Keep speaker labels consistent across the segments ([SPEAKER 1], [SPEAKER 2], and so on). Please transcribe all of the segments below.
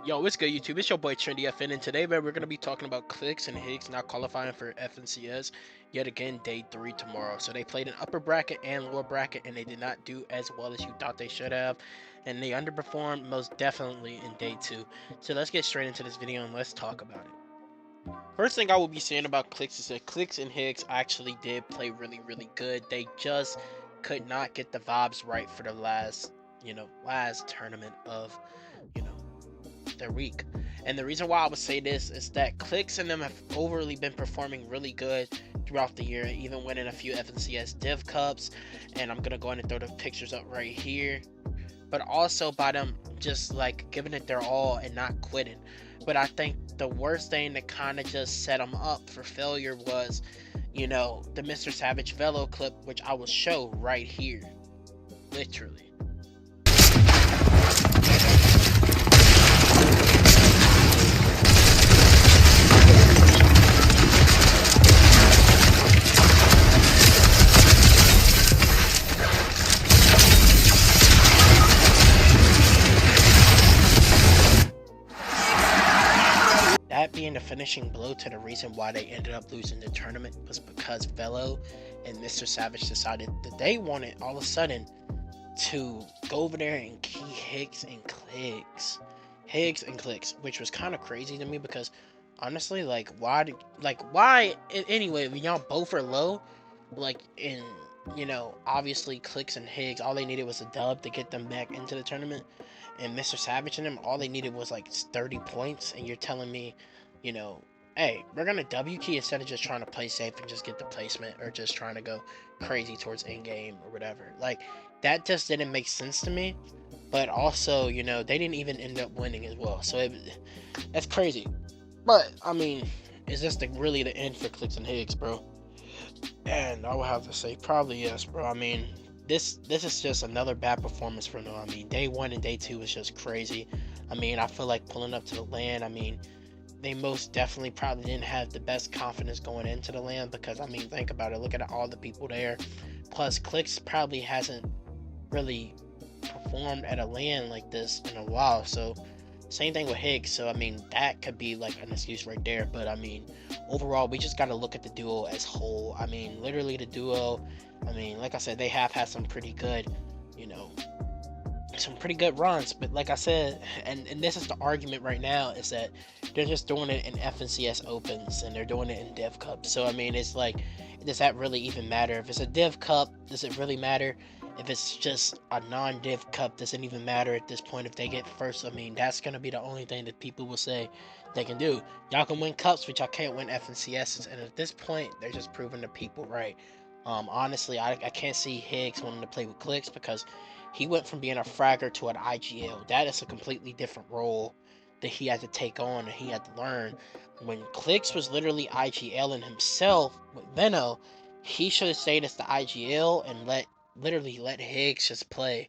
[SPEAKER 1] Yo, what's good, YouTube? It's your boy Trendy FN, and today, man, we're gonna be talking about Clix and Higgs not qualifying for FNCS yet again, day 3 tomorrow. So they played an upper bracket and lower bracket, and they did not do as well as you thought they should have, and they underperformed most definitely in day 2. So let's get straight into this video and let's talk about it. First thing I will be saying about Clix is that Clix and Higgs actually did play really good. They just could not get the vibes right for the last tournament of, you know, their week. And the reason why I would say this is that Clix and them have overly been performing really good throughout the year, even winning a few FNCS Div Cups. And I'm gonna go ahead and throw the pictures up right here. But also by them just like giving it their all and not quitting. But I think the worst thing that kind of just set them up for failure was, the Mr. Savage Velo clip, which I will show right here, literally. That being the finishing blow to the reason why they ended up losing the tournament was because Velo and Mr. Savage decided that they wanted all of a sudden to go over there and key Higgs and Clix, which was kind of crazy to me because honestly, anyway, when y'all both are low, obviously Clix and Higgs, all they needed was a dub to get them back into the tournament. And Mr. Savage and them, all they needed was like 30 points. And you're telling me, hey, we're going to W key instead of just trying to play safe and just get the placement or just trying to go crazy towards in-game or whatever. Like, that just didn't make sense to me. But also, they didn't even end up winning as well. So that's crazy. But, I mean, is this really the end for Clix and Higgs, bro? And I would have to say probably yes, bro. I mean, this is just another bad performance for them. I mean, day 1 and day 2 was just crazy. I mean, I feel like pulling up to the LAN, I mean, they most definitely probably didn't have the best confidence going into the LAN because, I mean, think about it. Look at all the people there. Plus, Clix probably hasn't really performed at a LAN like this in a while. So, same thing with Higgs. So, I mean, that could be like an excuse right there. But, I mean, overall, we just got to look at the duo as whole. I mean, literally the duo, I mean, like I said, they have had some pretty good, some pretty good runs. But like I said, and this is the argument right now, is that they're just doing it in FNCS Opens and they're doing it in Div Cup. So, I mean, it's like, does that really even matter? If it's a Div Cup, does it really matter? If it's just a non-Div Cup, doesn't even matter at this point if they get first. I mean, that's going to be the only thing that people will say they can do. Y'all can win cups, but y'all can't win FNCSs. And at this point, they're just proving the people right. Honestly, I can't see Higgs wanting to play with Clix because he went from being a fragger to an IGL. That is a completely different role that he had to take on and he had to learn. When Clix was literally IGLing himself with Veno, he should have stayed as the IGL and literally let Higgs just play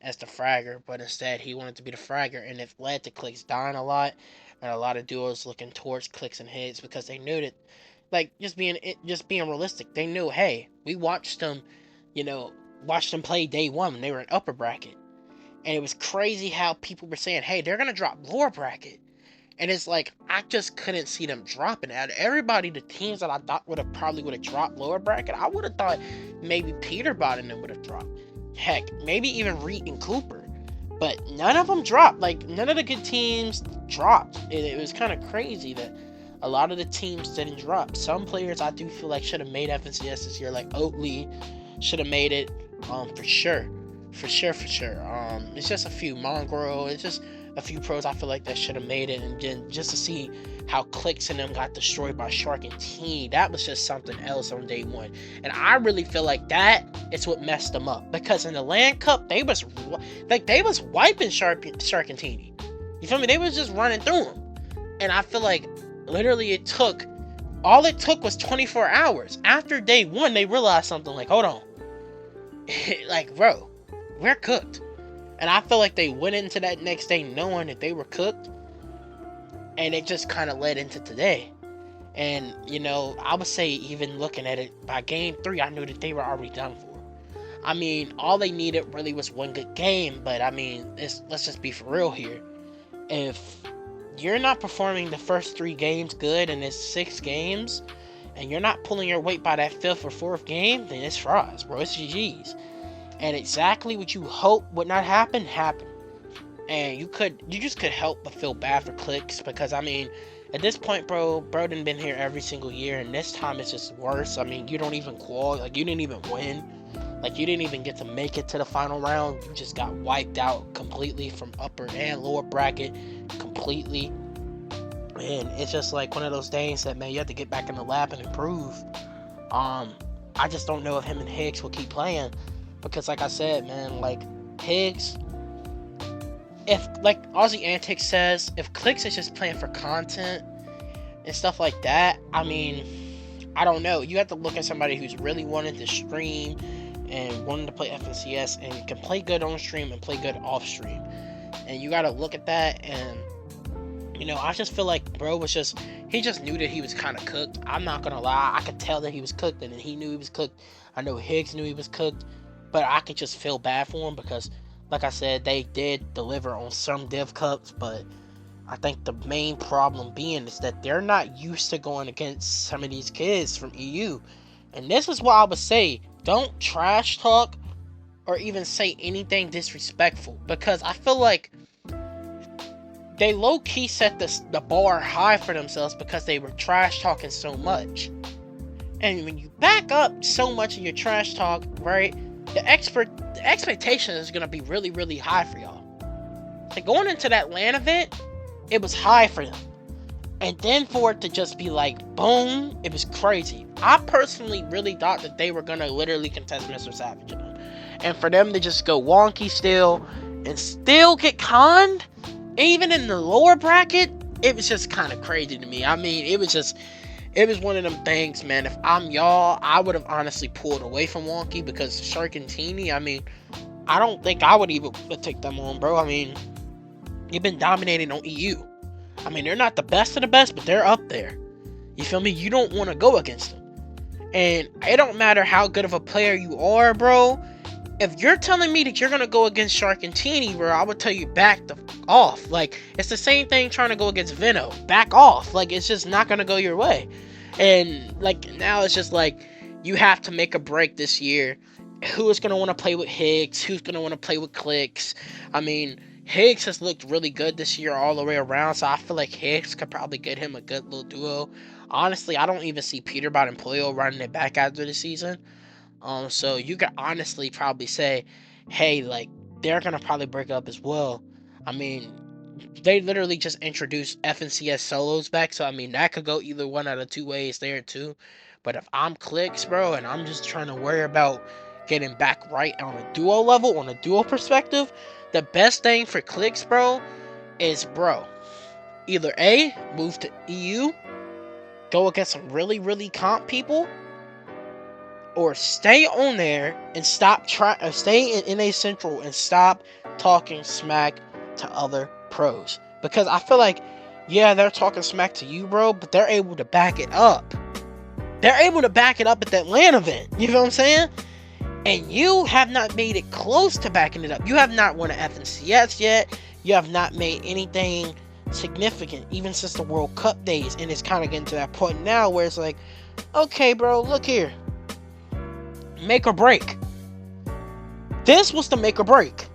[SPEAKER 1] as the fragger, but instead he wanted to be the fragger, and it led to Clix dying a lot and a lot of duos looking towards Clix and Higgs because they knew that, like, just being realistic, they knew, hey, we watched them play day 1 when they were in upper bracket, and it was crazy how people were saying, hey, they're gonna drop lower bracket. And it's like, I just couldn't see them dropping. Out of everybody, the teams that I thought would have dropped lower bracket, I would have thought maybe Peterbot and them would have dropped. Heck, maybe even Reed and Cooper. But none of them dropped. Like, none of the good teams dropped. It was kind of crazy that a lot of the teams didn't drop. Some players I do feel like should have made FNCS this year, like Oatley should have made it, for sure. For sure. It's just a few. Mongrel, it's just a few pros I feel like that should have made it. And then just to see how Clix and them got destroyed by Shark and T, that was just something else on day 1. And I really feel like that is what messed them up, because in the LAN Cup they was wiping Shark and Teeny. You feel me? They was just running through them. And I feel like literally all it took was 24 hours. After day 1 they realized something, like, hold on. Like, bro, we're cooked. And I feel like they went into that next day knowing that they were cooked. And it just kind of led into today. And, I would say, even looking at it, by game 3, I knew that they were already done for. I mean, all they needed really was one good game. But, I mean, let's just be for real here. If you're not performing the first 3 games good and it's 6 games, and you're not pulling your weight by that 5th or 4th game, then it's fries, bro. It's GG's. And exactly what you hope would not happen, happened. And you just could help but feel bad for Clix, because I mean, at this point, bro done been here every single year, and this time it's just worse. I mean, you don't even qual, like, you didn't even win. Like, you didn't even get to make it to the final round. You just got wiped out completely from upper and lower bracket, completely. And it's just like one of those things that, man, you have to get back in the lab and improve. I just don't know if him and Higgs will keep playing, because like I said, man, like, Higgs, if, like Aussie Antics says, if Clix is just playing for content and stuff like that, I mean, I don't know. You have to look at somebody who's really wanting to stream and wanting to play FNCS and can play good on stream and play good off stream. And you got to look at that. And, you know, I just feel like bro was just, he just knew that he was kind of cooked. I'm not going to lie. I could tell that he was cooked, and he knew he was cooked. I know Higgs knew he was cooked, but I could just feel bad for him because, like I said, they did deliver on some Div Cups, but I think the main problem being is that they're not used to going against some of these kids from EU. And this is what I would say. Don't trash talk or even say anything disrespectful, because I feel like they low-key set the bar high for themselves because they were trash talking so much. And when you back up so much in your trash talk, right, the expectation is going to be really, really high for y'all. Like, going into that LAN event, it was high for them. And then for it to just be like, boom, it was crazy. I personally really thought that they were going to literally contest Mr. Savage in them. And for them to just go wonky still and still get conned, even in the lower bracket, it was just kind of crazy to me. I mean, it was one of them things, man. If I'm y'all, I would have honestly pulled away from wonky, because Sharkantini, I mean, I don't think I would even take them on, bro. I mean, you've been dominating on EU. I mean, they're not the best of the best, but they're up there. You feel me? You don't want to go against them. And it don't matter how good of a player you are, bro. If you're telling me that you're going to go against Sharkantini, bro, I would tell you back the off. Like, it's the same thing trying to go against Vino. Back off. Like, it's just not going to go your way. And, like, now it's just like, you have to make a break this year. Who is going to want to play with Higgs? Who's going to want to play with Clix? I mean, Higgs has looked really good this year all the way around, so I feel like Higgs could probably get him a good little duo. Honestly, I don't even see Peterbot and Polio running it back after the season. So you could honestly probably say, hey, like, they're going to probably break up as well. I mean, they literally just introduced FNCS solos back, so I mean, that could go either one out of 2 ways there too. But if I'm Clix, bro, and I'm just trying to worry about getting back right on a duo level, on a duo perspective, the best thing for Clix, bro, is, bro, either A, move to EU, go against some really, really comp people, or stay on there and stay in NA Central and stop talking smack to other pros. Because I feel like, yeah, they're talking smack to you, bro, but they're able to back it up. They're able to back it up at that LAN event. You feel what I'm saying? And you have not made it close to backing it up. You have not won an FNCS yet. You have not made anything significant, even since the World Cup days. And it's kind of getting to that point now where it's like, okay, bro, look here. Make or break. This was the make or break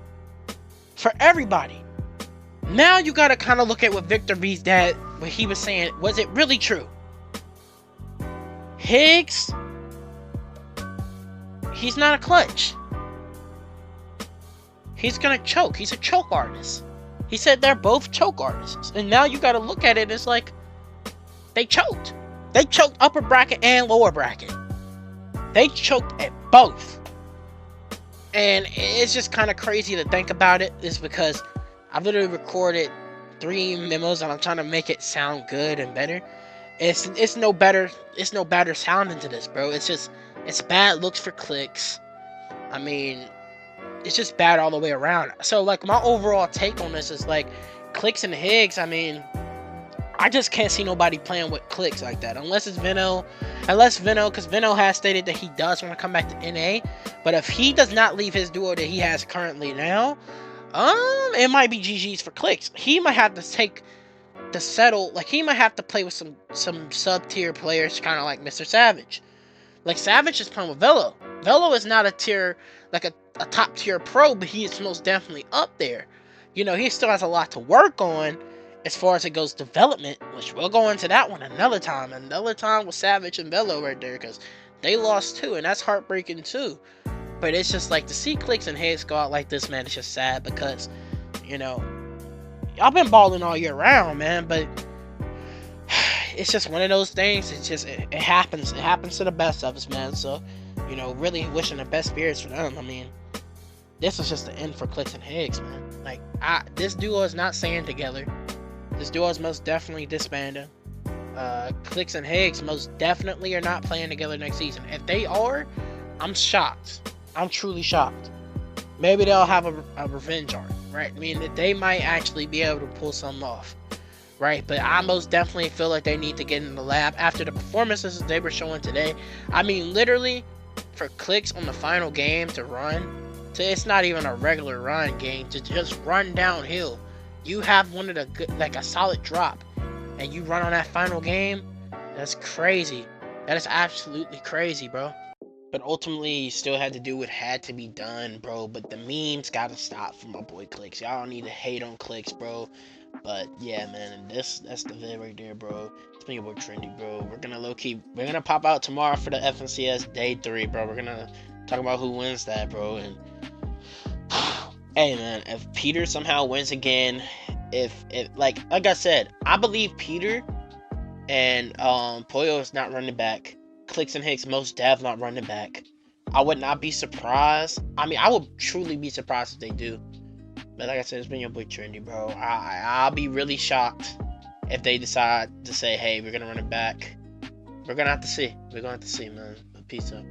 [SPEAKER 1] for everybody. Now you gotta kind of look at what Victor V's dad, what he was saying. Was it really true? Higgs, he's not a clutch. He's gonna choke. He's a choke artist. He said they're both choke artists. And now you gotta look at it, it's like, they choked. They choked upper bracket and lower bracket. They choked at both. And it's just kind of crazy to think about it, is because I've literally recorded 3 memos and I'm trying to make it sound good and better. It's no better sounding to this, bro. It's bad looks for Clix. I mean, it's just bad all the way around. So like, my overall take on this is like, Clix and Higgs, I mean, I just can't see nobody playing with Clix like that. Unless it's Vino. Because Vino has stated that he does want to come back to NA. But if he does not leave his duo that he has currently now, it might be GG's for Clix. He might have to take have to settle. Like, he might have to play with some sub tier players, kind of like Mr. Savage. Like, Savage is playing with Velo. Velo is not a tier, like a top tier pro, but he is most definitely up there. You know, he still has a lot to work on as far as it goes development, which we'll go into that one another time. Another time with Savage and Velo right there, because they lost too, and that's heartbreaking too. But it's just like, to see Clix and Higgs go out like this, man, it's just sad because, you know, y'all been balling all year round, man, but it's just one of those things. It's just, it happens. It happens to the best of us, man. So, you know, really wishing the best spirits for them. I mean, this was just the end for Clix and Higgs, man. Like, this duo is not staying together. This duo is most definitely disbanding. Clix and Higgs most definitely are not playing together next season. If they are, I'm shocked. I'm truly shocked. Maybe they'll have a revenge arc, right? I mean, that they might actually be able to pull something off, right? But I most definitely feel like they need to get in the lab after the performances they were showing today. I mean, literally, for Clix on the final game to run, it's not even a regular run game, to just run downhill. You have one of the good, like a solid drop, and you run on that final game. That's crazy. That is absolutely crazy, bro. But ultimately, he still had to do what had to be done, bro. But the memes gotta stop for my boy Clix. Y'all don't need to hate on Clix, bro. But yeah, man, and that's the vid right there, bro. It's been your boy Trendy, bro. We're gonna pop out tomorrow for the FNCS Day 3, bro. We're gonna talk about who wins that, bro. And hey, man, if Peter somehow wins again, if like I said, I believe Peter and Pollo is not running back. Clix and Higgs most dev not running back. I would not be surprised. I mean, I would truly be surprised if they do. But like I said, it's been your boy Trendy, bro. I'll be really shocked if they decide to say, hey, we're gonna run it back. We're gonna have to see. We're gonna have to see, man. Peace out.